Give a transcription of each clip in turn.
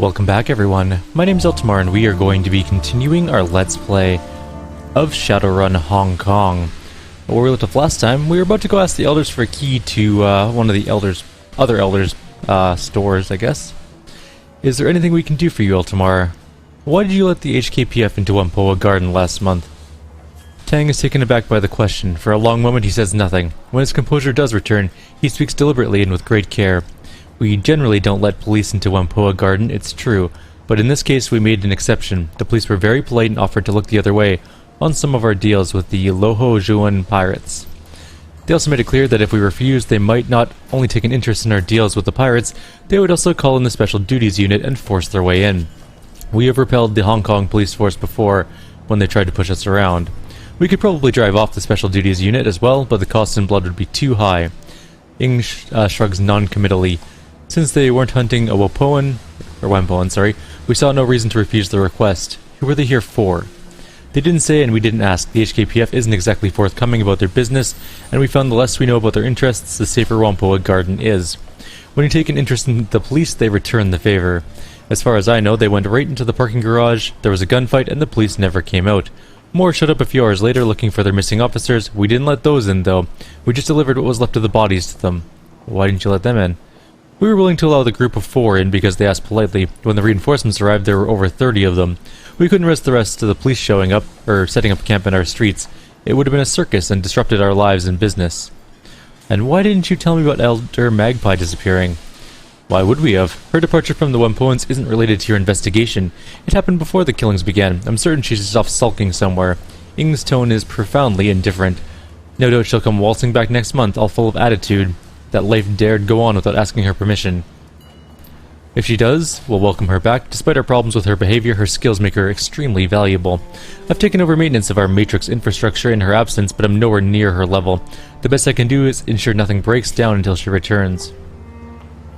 Welcome back everyone, my name's Eltimar and we are going to be continuing our Let's Play of Shadowrun Hong Kong. Where we left off last time, we were about to go ask the elders for a key to one of the other elders' stores, I guess. Is there anything we can do for you, Eltimar? Why did you let the HKPF into Whampoan garden last month? Tang is taken aback by the question. For a long moment he says nothing. When his composure does return, he speaks deliberately and with great care. We generally don't let police into Whampoan garden, it's true, but in this case we made an exception. The police were very polite and offered to look the other way on some of our deals with the Loho Juan pirates. They also made it clear that if we refused, they might not only take an interest in our deals with the pirates, they would also call in the Special Duties Unit and force their way in. We have repelled the Hong Kong police force before when they tried to push us around. We could probably drive off the Special Duties Unit as well, but the cost in blood would be too high. Ing shrugs non-committally. Since they weren't hunting a Whampoan, we saw no reason to refuse the request. Who were they here for? They didn't say and we didn't ask. The HKPF isn't exactly forthcoming about their business, and we found the less we know about their interests, the safer Whampoan garden is. When you take an interest in the police, they return the favor. As far as I know, they went right into the parking garage, there was a gunfight, and the police never came out. More showed up a few hours later looking for their missing officers. We didn't let those in, though. We just delivered what was left of the bodies to them. Why didn't you let them in? We were willing to allow the group of 4 in because they asked politely. When the reinforcements arrived, there were over 30 of them. We couldn't risk the rest of the police showing up, or setting up camp in our streets. It would have been a circus and disrupted our lives and business. And why didn't you tell me about Elder Magpie disappearing? Why would we have? Her departure from the Whampoans isn't related to your investigation. It happened before the killings began. I'm certain she's just off sulking somewhere. Ing's tone is profoundly indifferent. No doubt she'll come waltzing back next month, all full of attitude. That life dared go on without asking her permission. If she does, we'll welcome her back. Despite our problems with her behavior, her skills make her extremely valuable. I've taken over maintenance of our Matrix infrastructure in her absence, but I'm nowhere near her level. The best I can do is ensure nothing breaks down until she returns.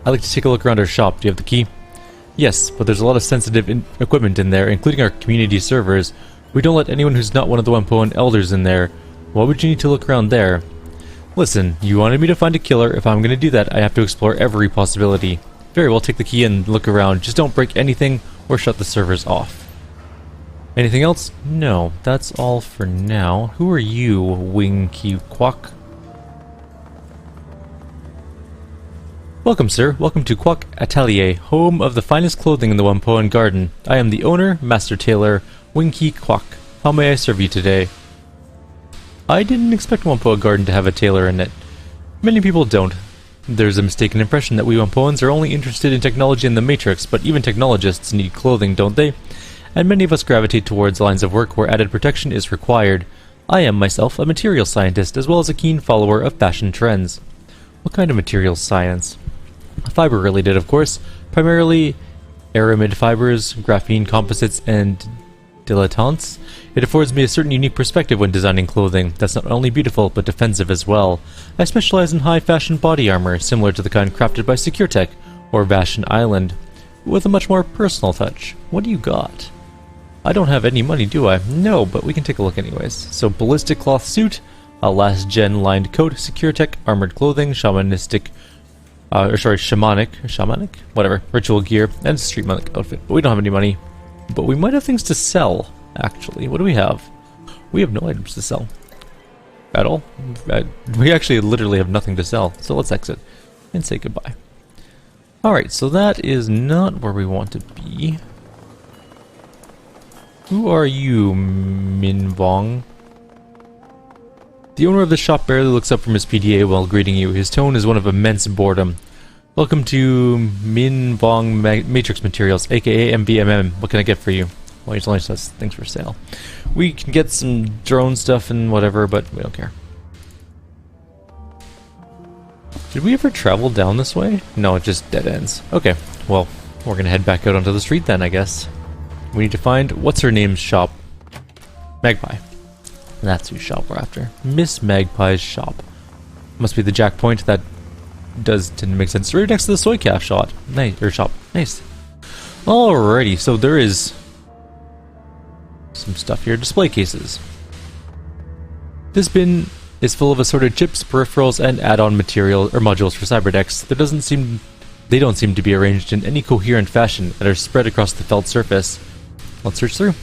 I'd like to take a look around our shop. Do you have the key? Yes, but there's a lot of sensitive equipment in there, including our community servers. We don't let anyone who's not one of the Whampoan elders in there. Why would you need to look around there? Listen, you wanted me to find a killer. If I'm going to do that, I have to explore every possibility. Very well, take the key and look around. Just don't break anything or shut the servers off. Anything else? No, that's all for now. Who are you, Winky Quack? Welcome, sir. Welcome to Quack Atelier, home of the finest clothing in the Whampoan garden. I am the owner, Master Tailor, Winky Quack. How may I serve you today? I didn't expect Whampoan garden to have a tailor in it. Many people don't. There's a mistaken impression that we Whampoans are only interested in technology and the Matrix, but even technologists need clothing, don't they? And many of us gravitate towards lines of work where added protection is required. I am, myself, a materials scientist, as well as a keen follower of fashion trends. What kind of materials science? Fiber related, of course. Primarily aramid fibers, graphene composites, and dilettantes. It affords me a certain unique perspective when designing clothing that's not only beautiful but defensive as well. I specialize in high fashion body armor, similar to the kind crafted by SecureTech or Vashon Island, with a much more personal touch. What do you got? I don't have any money, do I? No, but we can take a look anyways. So ballistic cloth suit, a last gen lined coat, SecureTech armored clothing, shamanic, whatever, ritual gear, and street monk outfit. But we don't have any money. But we might have things to sell, actually. What do we have? We have no items to sell. At all. We actually literally have nothing to sell. So let's exit and say goodbye. Alright, so that is not where we want to be. Who are you, Min Vong? The owner of the shop barely looks up from his PDA while greeting you. His tone is one of immense boredom. Welcome to Min Vong Matrix Materials, aka MVMM. What can I get for you? Well, he only says things for sale. We can get some drone stuff and whatever, but we don't care. Did we ever travel down this way? No, it just dead ends. Okay, well, we're gonna head back out onto the street then, I guess. We need to find, what's her name's shop? Magpie. That's whose shop we're after. Miss Magpie's shop. Must be the jack point that didn't make sense. Right next to the soy calf shop. Nice, or shop. Nice. Alrighty, so there is some stuff here. Display cases. This bin is full of assorted chips, peripherals, and add-on material or modules for cyberdecks. There doesn't seem They don't seem to be arranged in any coherent fashion and are spread across the felt surface. Let's search through.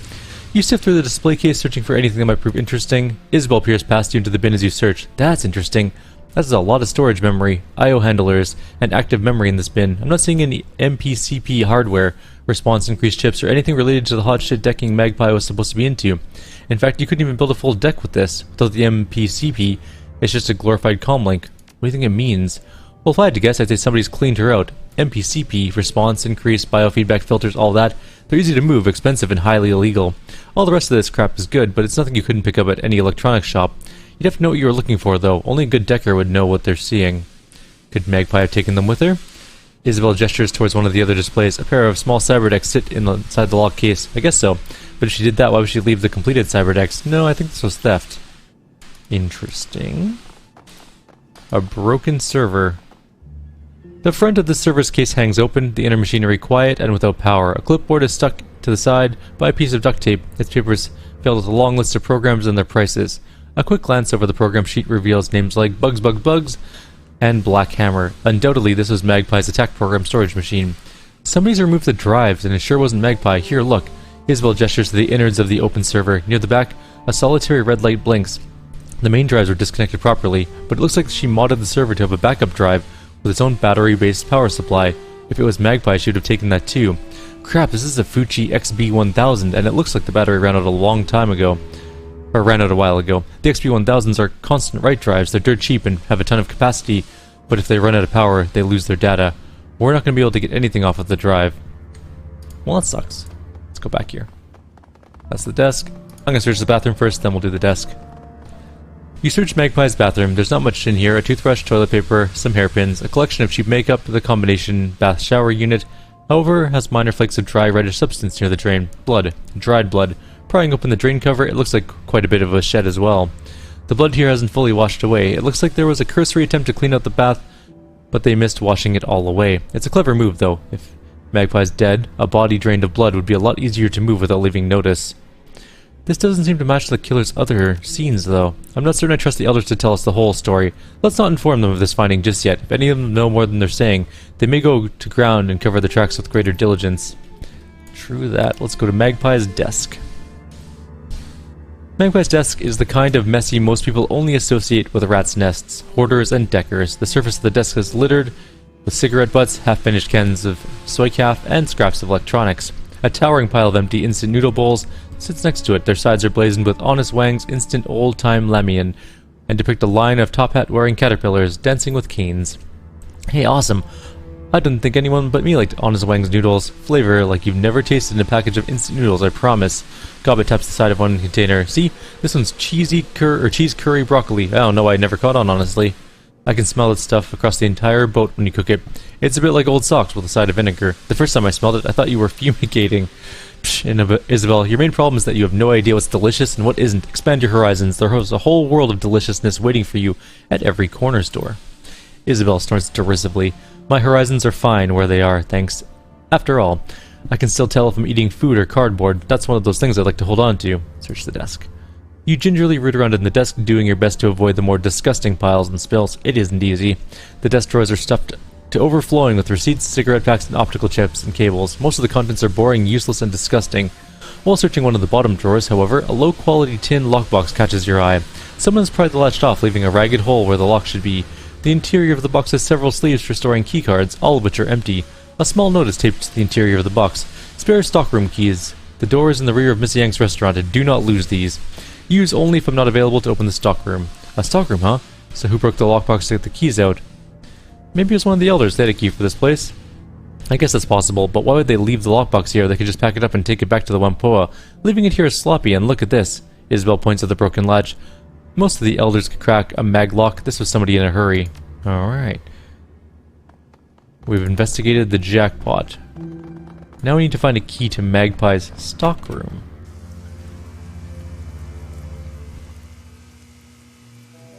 You sift through the display case, searching for anything that might prove interesting. Isabel peers past you into the bin as you search. That's interesting. That's a lot of storage memory, I/O handlers, and active memory in this bin. I'm not seeing any MPCP hardware, response increased chips, or anything related to the hot shit decking Magpie was supposed to be into. In fact, you couldn't even build a full deck with this. Without the MPCP, it's just a glorified comlink. What do you think it means? Well, if I had to guess, I'd say somebody's cleaned her out. MPCP, response, increase, biofeedback filters, all that. They're easy to move, expensive, and highly illegal. All the rest of this crap is good, but it's nothing you couldn't pick up at any electronics shop. You'd have to know what you were looking for, though. Only a good decker would know what they're seeing. Could Magpie have taken them with her? Isabel gestures towards one of the other displays. A pair of small cyberdecks sit inside the lock case. I guess so. But if she did that, why would she leave the completed cyberdecks? No, I think this was theft. Interesting. A broken server. The front of the server's case hangs open, the inner machinery quiet and without power. A clipboard is stuck to the side by a piece of duct tape. Its papers filled with a long list of programs and their prices. A quick glance over the program sheet reveals names like Bugs, and Black Hammer. Undoubtedly, this was Magpie's attack program storage machine. Somebody's removed the drives, and it sure wasn't Magpie. Here, look. Isabel gestures to the innards of the open server. Near the back, a solitary red light blinks. The main drives were disconnected properly, but it looks like she modded the server to have a backup drive with its own battery-based power supply. If it was Magpie, she would have taken that too. Crap, this is a Fuji XB1000, and it looks like the battery ran out a long time ago. Or ran out a while ago. The XB1000s are constant write drives. They're dirt cheap and have a ton of capacity, but if they run out of power, they lose their data. We're not going to be able to get anything off of the drive. Well, that sucks. Let's go back here. That's the desk. I'm going to search the bathroom first, then we'll do the desk. You search Magpie's bathroom. There's not much in here. A toothbrush, toilet paper, some hairpins, a collection of cheap makeup, the combination bath shower unit. However, has minor flakes of dry reddish substance near the drain. Blood. Dried blood. Prying open the drain cover, it looks like quite a bit of a shed as well. The blood here hasn't fully washed away. It looks like there was a cursory attempt to clean out the bath, but they missed washing it all away. It's a clever move, though. If Magpie's dead, a body drained of blood would be a lot easier to move without leaving notice. This doesn't seem to match the killer's other scenes, though. I'm not certain I trust the elders to tell us the whole story. Let's not inform them of this finding just yet. If any of them know more than they're saying, they may go to ground and cover the tracks with greater diligence. True that. Let's go to Magpie's desk. Magpie's desk is the kind of messy most people only associate with rats' nests, hoarders, and deckers. The surface of the desk is littered with cigarette butts, half-finished cans of soy calf, and scraps of electronics. A towering pile of empty instant noodle bowls sits next to it. Their sides are blazoned with Honest Wang's instant old-time Lamian, and depict a line of top-hat-wearing caterpillars dancing with canes. Hey, awesome! I didn't think anyone but me liked Honest Wang's noodles. Flavor like you've never tasted in a package of instant noodles, I promise. Gobbet taps the side of one container. See? This one's cheese curry broccoli. I don't know why I never caught on, honestly. I can smell that stuff across the entire boat when you cook it. It's a bit like old socks with a side of vinegar. The first time I smelled it, I thought you were fumigating. Psh, Isabel, your main problem is that you have no idea what's delicious and what isn't. Expand your horizons. There's a whole world of deliciousness waiting for you at every corner store. Isabel snorts derisively. My horizons are fine where they are, thanks. After all, I can still tell if I'm eating food or cardboard. That's one of those things I like to hold on to. Search the desk. You gingerly root around in the desk, doing your best to avoid the more disgusting piles and spills. It isn't easy. The desk drawers are stuffed to overflowing with receipts, cigarette packs, and optical chips and cables. Most of the contents are boring, useless, and disgusting. While searching one of the bottom drawers, however, a low-quality tin lockbox catches your eye. Someone's pried the latch off, leaving a ragged hole where the lock should be. The interior of the box has several sleeves for storing keycards, all of which are empty. A small note is taped to the interior of the box. Spare stockroom keys. The door is in the rear of Miss Yang's restaurant, and do not lose these. Use only if I'm not available to open the stockroom. A stockroom, huh? So who broke the lockbox to get the keys out? Maybe it was one of the elders. They had a key for this place. I guess that's possible, but why would they leave the lockbox here? They could just pack it up and take it back to the Whampoa. Leaving it here is sloppy, and look at this. Isabel points at the broken latch. Most of the elders could crack a maglock. This was somebody in a hurry. Alright. We've investigated the jackpot. Now we need to find a key to Magpie's stockroom.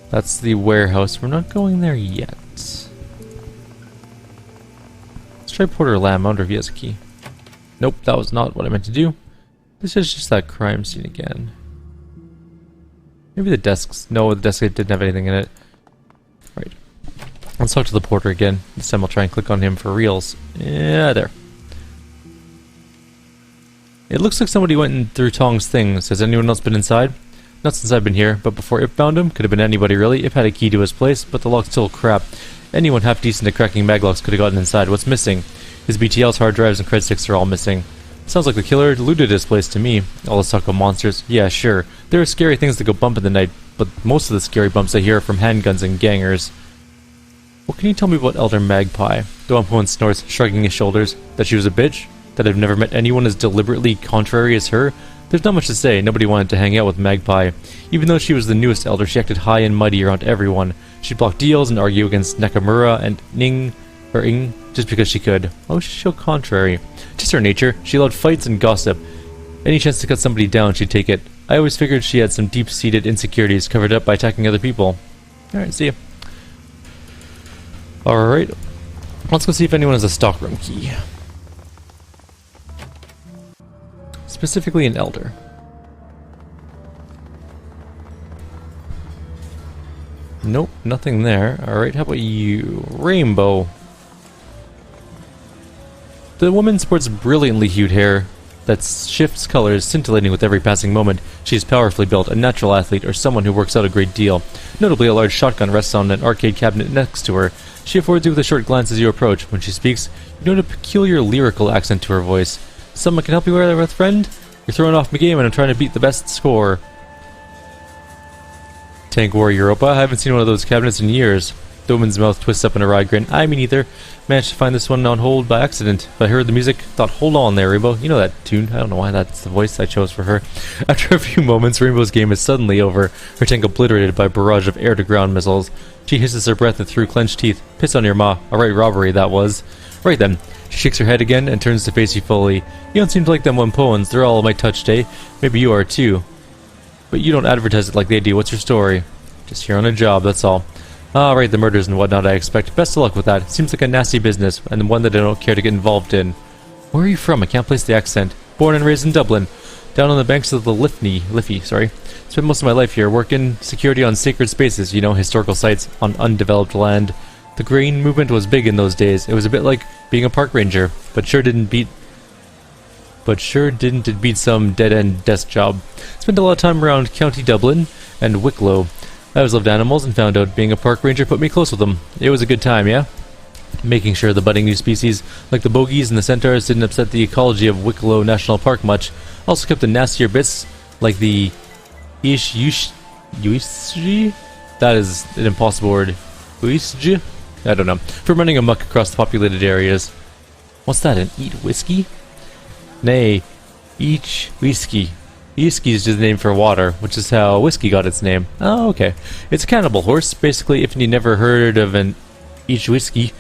That's the warehouse. We're not going there yet. Let's try Porter Lamb. I wonder if he has a key. Nope, that was not what I meant to do. This is just that crime scene again. Maybe the desks. No, the desk didn't have anything in it. Right. Let's talk to the porter again. This time I'll try and click on him for reals. Yeah, there. It looks like somebody went in through Tong's things. Has anyone else been inside? Not since I've been here, but before Ip found him, could have been anybody really. Ip had a key to his place, but the lock's still crap. Anyone half decent at cracking maglocks could have gotten inside. What's missing? His BTLs, hard drives, and cred sticks are all missing. Sounds like the killer looted his place to me. All this talk of monsters. Yeah, sure. There are scary things that go bump in the night, but most of the scary bumps I hear are from handguns and gangers. What can you tell me about Elder Magpie? The Whampoan snorts, shrugging his shoulders. That she was a bitch? That I've never met anyone as deliberately contrary as her? There's not much to say. Nobody wanted to hang out with Magpie. Even though she was the newest elder, she acted high and mighty around everyone. She'd block deals and argue against Nakamura and Ing, just because she could. Why was she so contrary? Just her nature. She loved fights and gossip. Any chance to cut somebody down, she'd take it. I always figured she had some deep-seated insecurities covered up by attacking other people. Alright, see ya. Alright. Let's go see if anyone has a stockroom key. Specifically an elder. Nope, nothing there. Alright, how about you? Rainbow. The woman sports brilliantly hued hair that shifts colors, scintillating with every passing moment. She is powerfully built, a natural athlete, or someone who works out a great deal. Notably, a large shotgun rests on an arcade cabinet next to her. She affords you with a short glance as you approach. When she speaks, you note a peculiar lyrical accent to her voice. Someone can help you with, friend? You're throwing off my game and I'm trying to beat the best score. Tank War Europa? I haven't seen one of those cabinets in years. The woman's mouth twists up in a wry grin. I mean either. Managed to find this one on hold by accident. But I heard the music, thought, hold on there, Rainbow. You know that tune. I don't know why that's the voice I chose for her. After a few moments, Rainbow's game is suddenly over, her tank obliterated by a barrage of air-to-ground missiles. She hisses her breath and through clenched teeth. Piss on your ma. A right robbery, that was. Right then. She shakes her head again and turns to face you fully. You don't seem to like them Whampoans. They're all my touch, eh? Maybe you are too. But you don't advertise it like they do. What's your story? Just here on a job, that's all. Ah, right, the murders and whatnot I expect. Best of luck with that. Seems like a nasty business, and one that I don't care to get involved in. Where are you from? I can't place the accent. Born and raised in Dublin. Down on the banks of the Liffey, sorry. Spent most of my life here, working security on sacred spaces, you know, historical sites on undeveloped land. The green movement was big in those days. It was a bit like being a park ranger, but sure didn't it beat some dead-end desk job. Spent a lot of time around County Dublin and Wicklow. I always loved animals and found out being a park ranger put me close with them. It was a good time, yeah? Making sure the budding new species, like the bogies and the centaurs, didn't upset the ecology of Wicklow National Park much. Also kept the nastier bits, like the Yuishji? That is an impossible word. Yuishji? I don't know. From running amok across the populated areas. What's that, an eat whiskey? Nay, each whiskey. Whiskey is just the name for water, which is how whiskey got its name. Oh, okay. It's a cannibal horse. Basically, if you never heard of an each whiskey,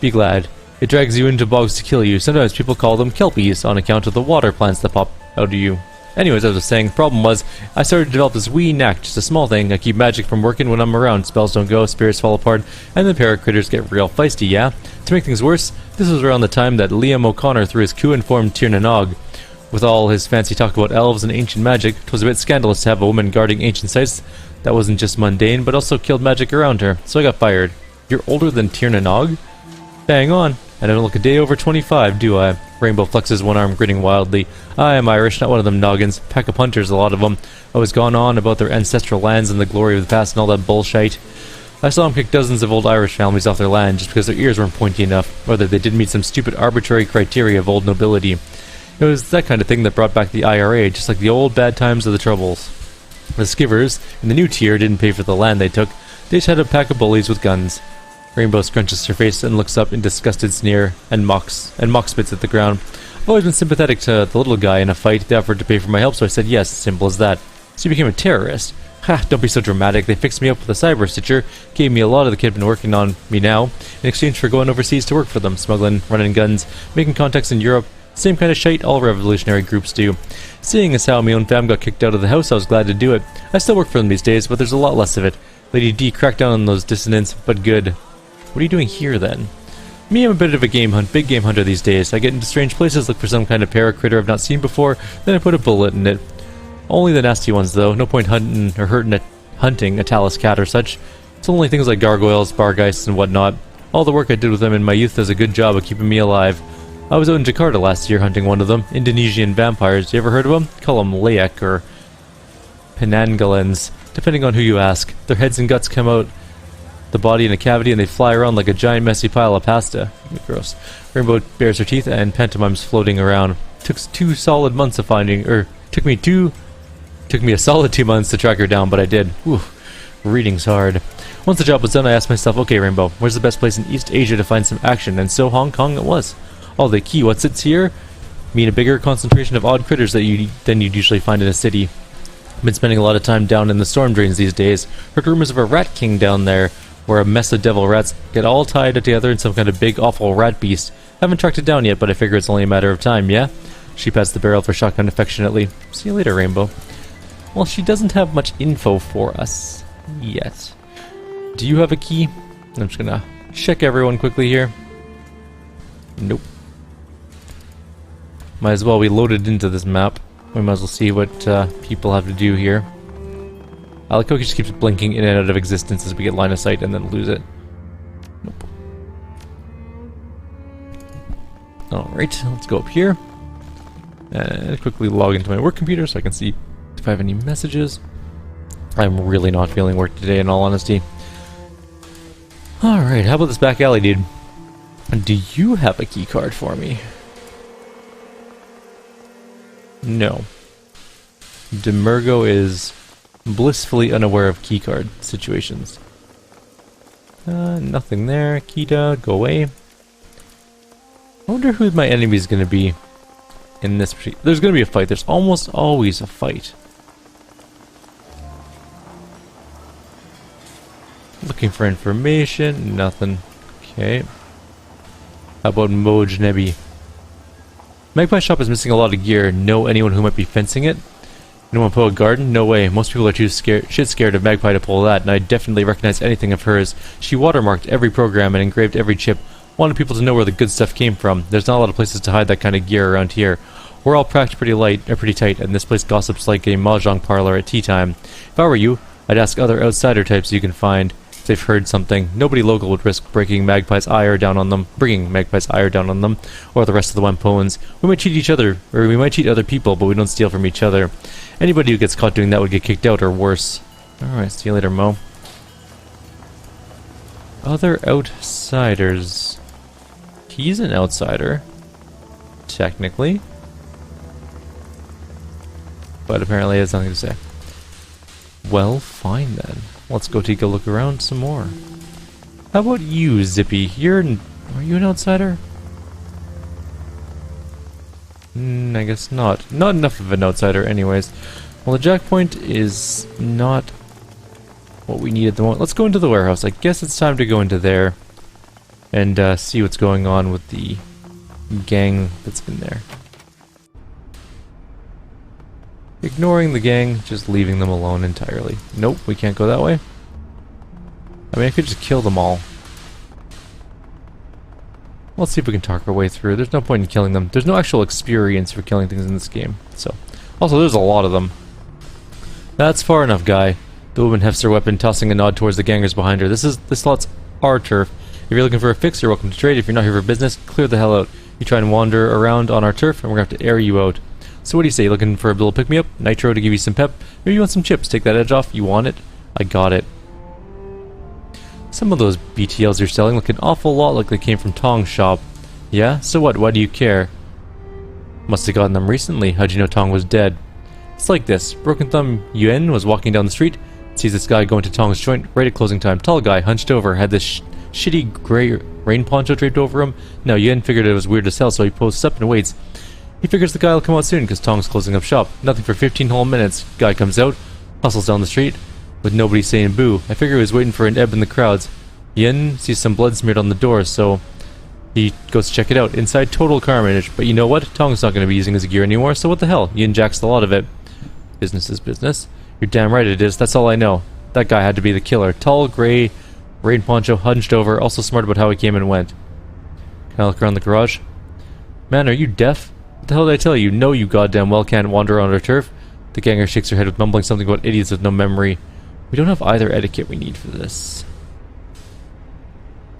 be glad. It drags you into bogs to kill you. Sometimes people call them kelpies on account of the water plants that pop out of you. Anyways, as I was saying, the problem was, I started to develop this wee knack, just a small thing. I keep magic from working when I'm around. Spells don't go, spirits fall apart, and the paracritters get real feisty, yeah? To make things worse, this was around the time that Liam O'Connor threw his coup and formed Tir na Nog. With all his fancy talk about elves and ancient magic, 'twas a bit scandalous to have a woman guarding ancient sites that wasn't just mundane, but also killed magic around her, so I got fired. You're older than Tir na Nog? Bang on. I don't look a day over 25, do I? Rainbow flexes one arm, grinning wildly. I am Irish, not one of them noggins. Pack of hunters, a lot of them. Always gone on about their ancestral lands and the glory of the past and all that bullshit. I saw them kick dozens of old Irish families off their land just because their ears weren't pointy enough, or that they didn't meet some stupid arbitrary criteria of old nobility. It was that kind of thing that brought back the IRA, just like the old bad times of the Troubles. The skivers, in the new tier, didn't pay for the land they took. They just had a pack of bullies with guns. Rainbow scrunches her face and looks up in disgusted sneer and mock spits at the ground. I've always been sympathetic to the little guy in a fight. They offered to pay for my help, so I said yes, simple as that. So you became a terrorist? Ha, don't be so dramatic. They fixed me up with a cyber stitcher, gave me a lot of the kid been working on me now, in exchange for going overseas to work for them, smuggling, running guns, making contacts in Europe. Same kind of shite all revolutionary groups do. Seeing as how my own fam got kicked out of the house, I was glad to do it. I still work for them these days, but there's a lot less of it. Lady D cracked down on those dissonants, but good. What are you doing here, then? Me, I'm a bit of a big game hunter these days. I get into strange places, look for some kind of paracritter I've not seen before, then I put a bullet in it. Only the nasty ones, though. No point hunting a Talus cat or such. It's only things like gargoyles, bargeists, and whatnot. All the work I did with them in my youth does a good job of keeping me alive. I was out in Jakarta last year hunting one of them, Indonesian vampires. You ever heard of them? Call them Layak or Penanggalans, depending on who you ask. Their heads and guts come out the body in a cavity and they fly around like a giant messy pile of pasta. Gross. Rainbow bares her teeth and pantomimes floating around. Took 2 solid months of finding, took me a solid 2 months to track her down, but I did. Whew. Reading's hard. Once the job was done, I asked myself, okay, Rainbow, where's the best place in East Asia to find some action? And so Hong Kong it was. All the key, what sits here? Mean a bigger concentration of odd critters than you'd usually find in a city. I've been spending a lot of time down in the storm drains these days. Heard rumors of a rat king down there, where a mess of devil rats get all tied together in some kind of big, awful rat beast. Haven't tracked it down yet, but I figure it's only a matter of time, yeah? She pats the barrel of her shotgun affectionately. See you later, Rainbow. Well, she doesn't have much info for us yet. Do you have a key? I'm just gonna check everyone quickly here. Nope. Might as well be loaded into this map. We might as well see what people have to do here. I like how he just keeps blinking in and out of existence as we get line of sight and then lose it. Nope. Alright, let's go up here. And quickly log into my work computer so I can see if I have any messages. I'm really not feeling work today, in all honesty. Alright, how about this back alley, dude? Do you have a key card for me? No. Demergo is blissfully unaware of keycard situations. Nothing there. Kita, go away. I wonder who my enemy is going to be in this. There's going to be a fight. There's almost always a fight. Looking for information. Nothing. Okay. How about Moj Nebi? Magpie Shop is missing a lot of gear. Know anyone who might be fencing it? Anyone pull a garden? No way. Most people are too scared of Magpie to pull that, and I definitely recognize anything of hers. She watermarked every program and engraved every chip. Wanted people to know where the good stuff came from. There's not a lot of places to hide that kind of gear around here. We're all packed pretty tight, and this place gossips like a mahjong parlor at tea time. If I were you, I'd ask other outsider types you can find if they've heard something. Nobody local would risk bringing Magpie's ire down on them, or the rest of the Whampoans. We might cheat each other, or we might cheat other people, but we don't steal from each other. Anybody who gets caught doing that would get kicked out or worse. Alright, see you later, Mo. Other outsiders. He's an outsider. Technically. But apparently he has nothing to say. Well, fine then. Let's go take a look around some more. How about you, Zippy? Are you an outsider? I guess not. Not enough of an outsider anyways. Well, the jack point is not what we need at the moment. Let's go into the warehouse. I guess it's time to go into there and see what's going on with the gang that's in there. Ignoring the gang, just leaving them alone entirely. Nope, we can't go that way. I mean, I could just kill them all. Let's see if we can talk our way through. There's no point in killing them. There's no actual experience for killing things in this game. So, also, there's a lot of them. That's far enough, guy. The woman hefts her weapon, tossing a nod towards the gangers behind her. This lot's our turf. If you're looking for a fix, you're welcome to trade. If you're not here for business, clear the hell out. You try and wander around on our turf, and we're gonna have to air you out. So what do you say? Looking for a little pick-me-up? Nitro to give you some pep? Maybe you want some chips. Take that edge off. You want it? I got it. Some of those BTLs you're selling look an awful lot like they came from Tong's shop. Yeah? So what? Why do you care? Must have gotten them recently. How'd you know Tong was dead? It's like this. Broken Thumb Yuen was walking down the street, sees this guy going to Tong's joint right at closing time. Tall guy, hunched over, had this shitty grey rain poncho draped over him. Now Yuen figured it was weird to sell, so he posts up and waits. He figures the guy will come out soon because Tong's closing up shop. Nothing for 15 whole minutes. Guy comes out, hustles down the street, with nobody saying boo. I figure he was waiting for an ebb in the crowds. Yen sees some blood smeared on the door, so he goes to check it out. Inside, total carnage. But you know what? Tong's not going to be using his gear anymore, so what the hell? Yen jacks the lot of it. Business is business. You're damn right it is. That's all I know. That guy had to be the killer. Tall, grey, rain poncho, hunched over, also smart about how he came and went. Can I look around the garage? Man, are you deaf? What the hell did I tell you? No, you goddamn well can't wander on our turf. The ganger shakes her head with mumbling something about idiots with no memory. We don't have either etiquette we need for this.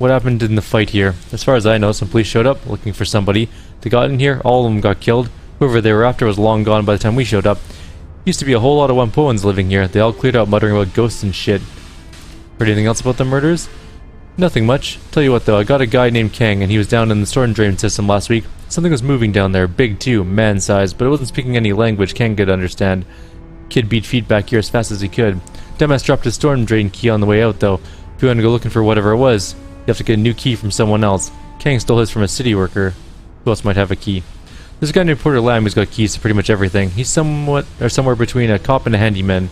what happened in the fight here. As far as I know, some police showed up looking for somebody. They got in here, all of them got killed. Whoever they were after was long gone by the time we showed up. Used to be a whole lot of Whampoans living here. They all cleared out muttering about ghosts and shit. Heard anything else about the murders? Nothing much. Tell you what though, I got a guy named Kang and he was down in the storm drain system last week. Something was moving down there, big too, man-sized, but it wasn't speaking any language Kang could understand. Kid beat feet back here as fast as he could. Dumbass dropped his storm drain key on the way out though. If you want to go looking for whatever it was, you have to get a new key from someone else. Kang stole his from a city worker. Who else might have a key? There's a guy named Porter Lamb who's got keys to pretty much everything. He's somewhere between a cop and a handyman.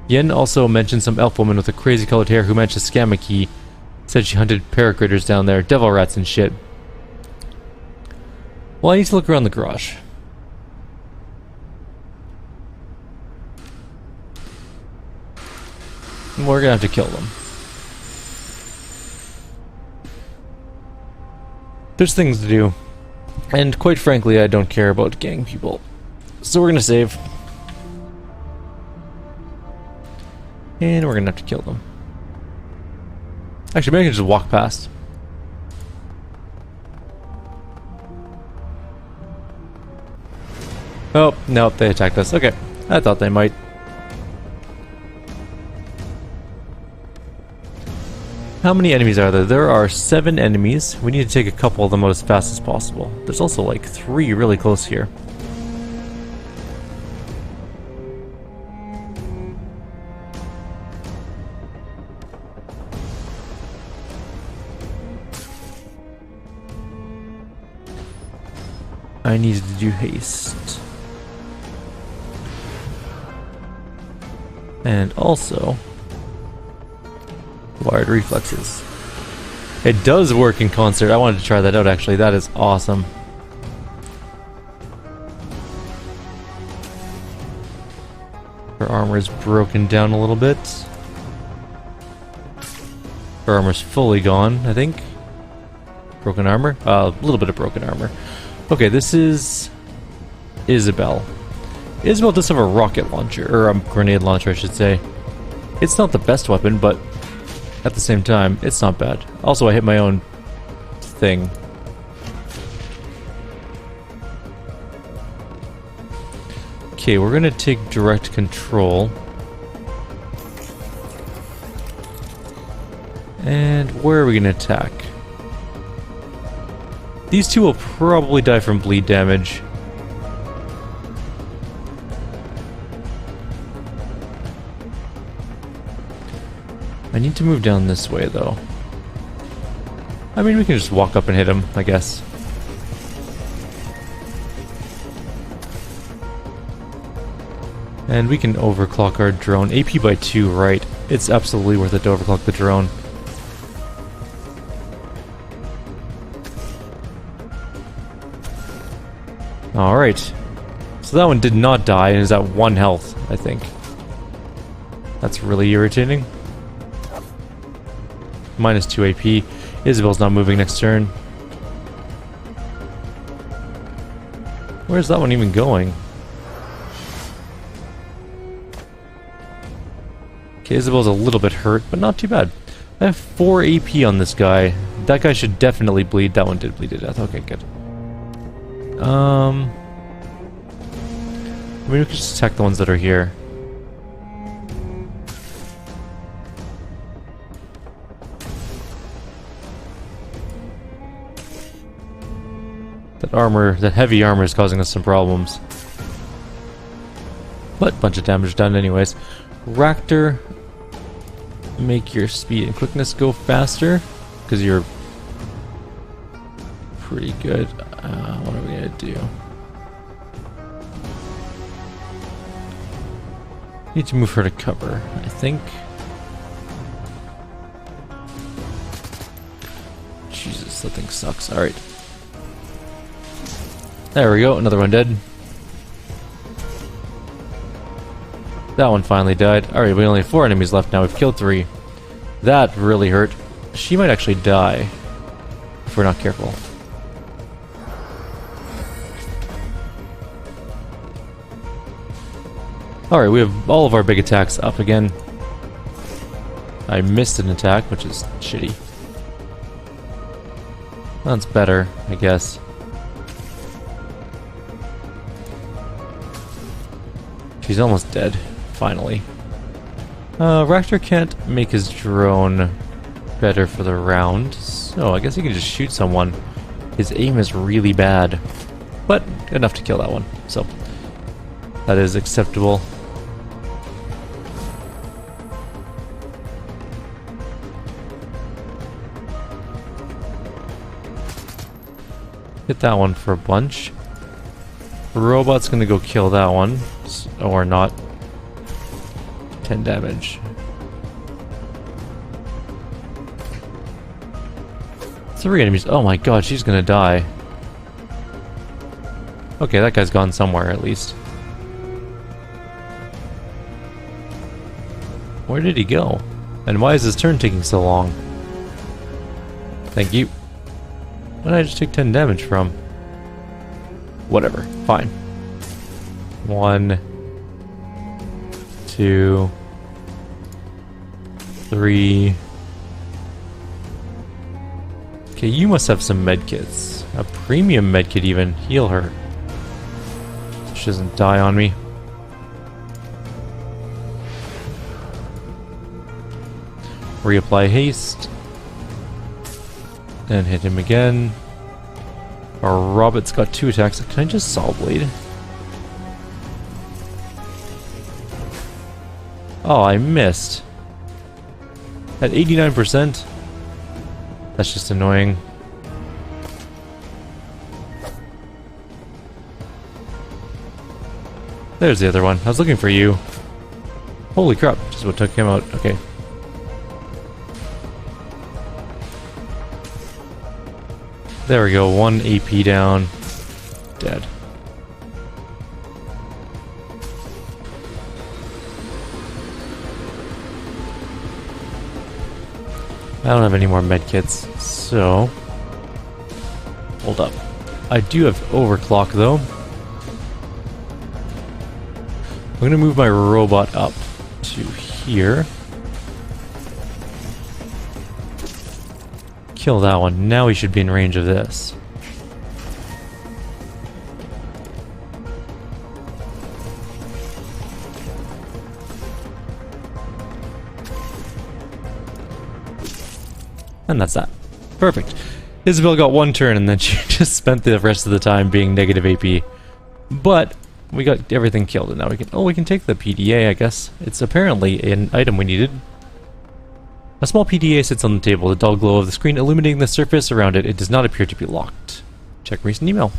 Yen also mentioned some elf woman with a crazy colored hair who managed to scam a key. Said she hunted paracritters down there, devil rats and shit. Well, I need to look around the garage. And we're gonna have to kill them. There's things to do. And quite frankly, I don't care about gang people. So we're gonna save. And we're gonna have to kill them. Actually, maybe I can just walk past. Oh, nope, they attacked us. Okay, I thought they might. How many enemies are there? There are 7 enemies. We need to take a couple of them out as fast as possible. There's also like 3 really close here. I needed to do haste. And also wired reflexes. It does work in concert. I wanted to try that out actually. That is awesome. Her armor is broken down a little bit. Her armor's fully gone, I think. Broken armor? A little bit of broken armor. Okay, this is Isabel. Isabel does have a rocket launcher, or a grenade launcher I should say. It's not the best weapon, but at the same time, it's not bad. Also, I hit my own thing. Okay, we're gonna take direct control. And where are we gonna attack? These two will probably die from bleed damage. I need to move down this way, though. I mean, we can just walk up and hit him, I guess. And we can overclock our drone. AP by 2, right? It's absolutely worth it to overclock the drone. Alright. So that one did not die and is at 1 health, I think. That's really irritating. Minus 2 AP. Isabel's not moving next turn. Where's that one even going? Okay, Isabel's a little bit hurt, but not too bad. I have 4 AP on this guy. That guy should definitely bleed. That one did bleed to death. Okay, good. I mean, we could just attack the ones that are here. That armor, that heavy armor is causing us some problems. But a bunch of damage done anyways. Raptor, make your speed and quickness go faster, because you're pretty good. What are we gonna do? Need to move her to cover, I think. Jesus, that thing sucks. Alright. There we go, another one dead. That one finally died. Alright, we only have 4 enemies left now. We've killed 3. That really hurt. She might actually die if we're not careful. Alright, we have all of our big attacks up again. I missed an attack, which is shitty. That's better, I guess. She's almost dead, finally. Raptor can't make his drone better for the round, so I guess he can just shoot someone. His aim is really bad, but enough to kill that one, so that is acceptable. Hit that one for a bunch. Robot's gonna go kill that one, or not. 10 damage. Three enemies. Oh my god, she's gonna die. Okay, that guy's gone somewhere at least. Where did he go? And why is his turn taking so long? Thank you. What did I just take 10 damage from? Whatever, fine. 1, 2, 3. Okay, you must have some medkits. A premium medkit even. Heal her. So she doesn't die on me. Reapply haste. And hit him again. Our Robot's got 2 attacks. Can I just Saw Blade? Oh, I missed. At 89%? That's just annoying. There's the other one. I was looking for you. Holy crap, just what took him out. Okay. There we go, 1 AP down. Dead. I don't have any more medkits, so... Hold up. I do have overclock though. I'm gonna move my robot up to here. Kill that one. Now we should be in range of this. And that's that. Perfect. Isabel got 1 turn and then she just spent the rest of the time being negative AP. But we got everything killed and now we can... Oh, we can take the PDA, I guess. It's apparently an item we needed. A small PDA sits on the table, the dull glow of the screen illuminating the surface around it. It does not appear to be locked. Check recent email.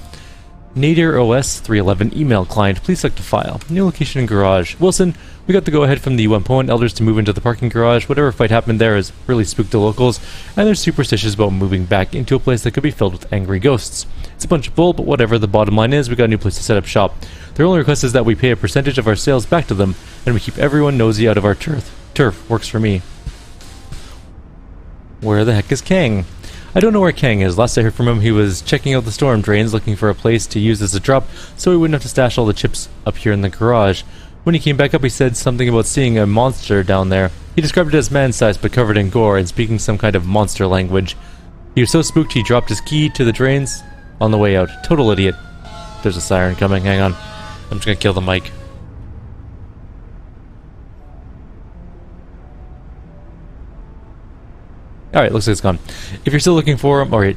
Nadir OS 311 email client. Please select a file. New location in garage. Wilson, we got the go-ahead from the Whampoan elders to move into the parking garage. Whatever fight happened there has really spooked the locals, and they're superstitious about moving back into a place that could be filled with angry ghosts. It's a bunch of bull, but whatever. The bottom line is we got a new place to set up shop. Their only request is that we pay a percentage of our sales back to them, and we keep everyone nosy out of our turf. Turf works for me. Where the heck is Kang? I don't know where Kang is. Last I heard from him, he was checking out the storm drains, looking for a place to use as a drop, so he wouldn't have to stash all the chips up here in the garage. When he came back up, he said something about seeing a monster down there. He described it as man-sized but covered in gore and speaking some kind of monster language. He was so spooked he dropped his key to the drains on the way out. Total idiot. There's a siren coming. Hang on. I'm just gonna kill the mic. Alright, looks like it's gone. If you're still looking for him, or he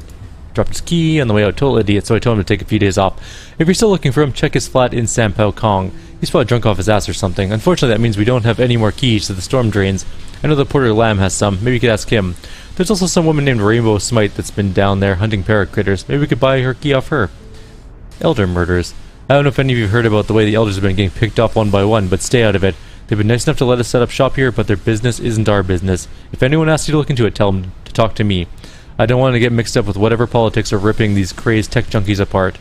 dropped his key on the way out, total idiot, so I told him to take a few days off. If you're still looking for him, check his flat in Sampao Kong. He's probably drunk off his ass or something. Unfortunately, that means we don't have any more keys to the storm drains. I know the Porter Lamb has some. Maybe you could ask him. There's also some woman named Rainbow Smite that's been down there hunting parrot critters. Maybe we could buy her key off her. Elder murders. I don't know if any of you have heard about the way the elders have been getting picked off one by one, but stay out of it. They've been nice enough to let us set up shop here, but their business isn't our business. If anyone asks you to look into it, tell them to talk to me. I don't want to get mixed up with whatever politics are ripping these crazed tech junkies apart.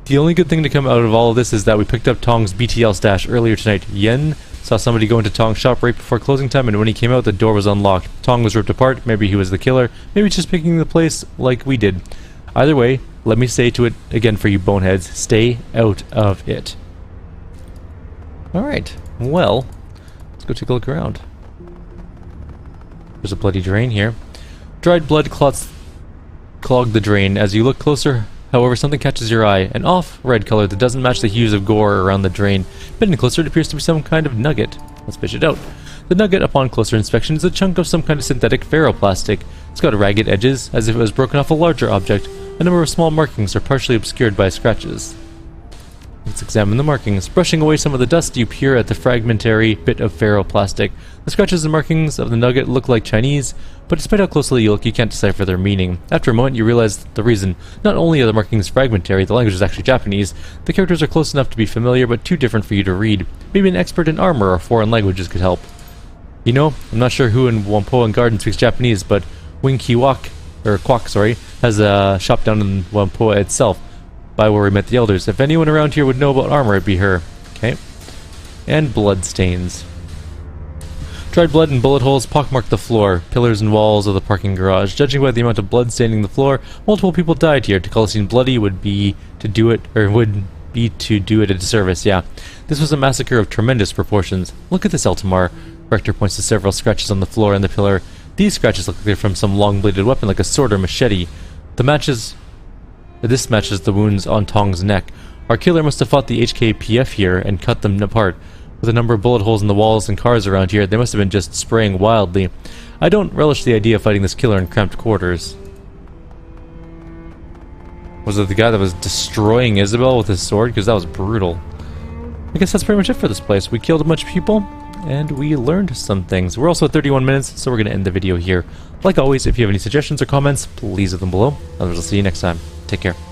The only good thing to come out of all of this is that we picked up Tong's BTL stash earlier tonight. Yen saw somebody go into Tong's shop right before closing time, and when he came out, the door was unlocked. Tong was ripped apart. Maybe he was the killer. Maybe just picking the place like we did. Either way, let me say to it again for you boneheads, stay out of it. Alright, well, let's go take a look around. There's a bloody drain here. Dried blood clots clog the drain. As you look closer, however, something catches your eye. An off-red color that doesn't match the hues of gore around the drain. Bending closer, it appears to be some kind of nugget. Let's fish it out. The nugget, upon closer inspection, is a chunk of some kind of synthetic ferroplastic. It's got ragged edges, as if it was broken off a larger object. A number of small markings are partially obscured by scratches. Let's examine the markings. Brushing away some of the dust, you peer at the fragmentary bit of ferroplastic. The scratches and markings of the nugget look like Chinese, but despite how closely you look, you can't decipher their meaning. After a moment, you realize the reason. Not only are the markings fragmentary, the language is actually Japanese. The characters are close enough to be familiar, but too different for you to read. Maybe an expert in armor or foreign languages could help. You know, I'm not sure who in Whampoan Garden speaks Japanese, but Wing Kwak has a shop down in Whampoa itself, by where we met the elders. If anyone around here would know about armor, it'd be her. Okay. And blood stains. Dried blood and bullet holes pockmarked the floor, pillars and walls of the parking garage. Judging by the amount of blood staining the floor, multiple people died here. To call a scene bloody would be to do it a disservice, yeah. This was a massacre of tremendous proportions. Look at this, Eltimar. Rector points to several scratches on the floor and the pillar. These scratches look like they're from some long-bladed weapon like a sword or machete. This matches the wounds on Tong's neck. Our killer must have fought the HKPF here and cut them apart. With a number of bullet holes in the walls and cars around here, they must have been just spraying wildly. I don't relish the idea of fighting this killer in cramped quarters. Was it the guy that was destroying Isabel with his sword? Because that was brutal. I guess that's pretty much it for this place. We killed a bunch of people, and we learned some things. We're also at 31 minutes, so we're going to end the video here. Like always, if you have any suggestions or comments, please leave them below. Others will see you next time. Take care.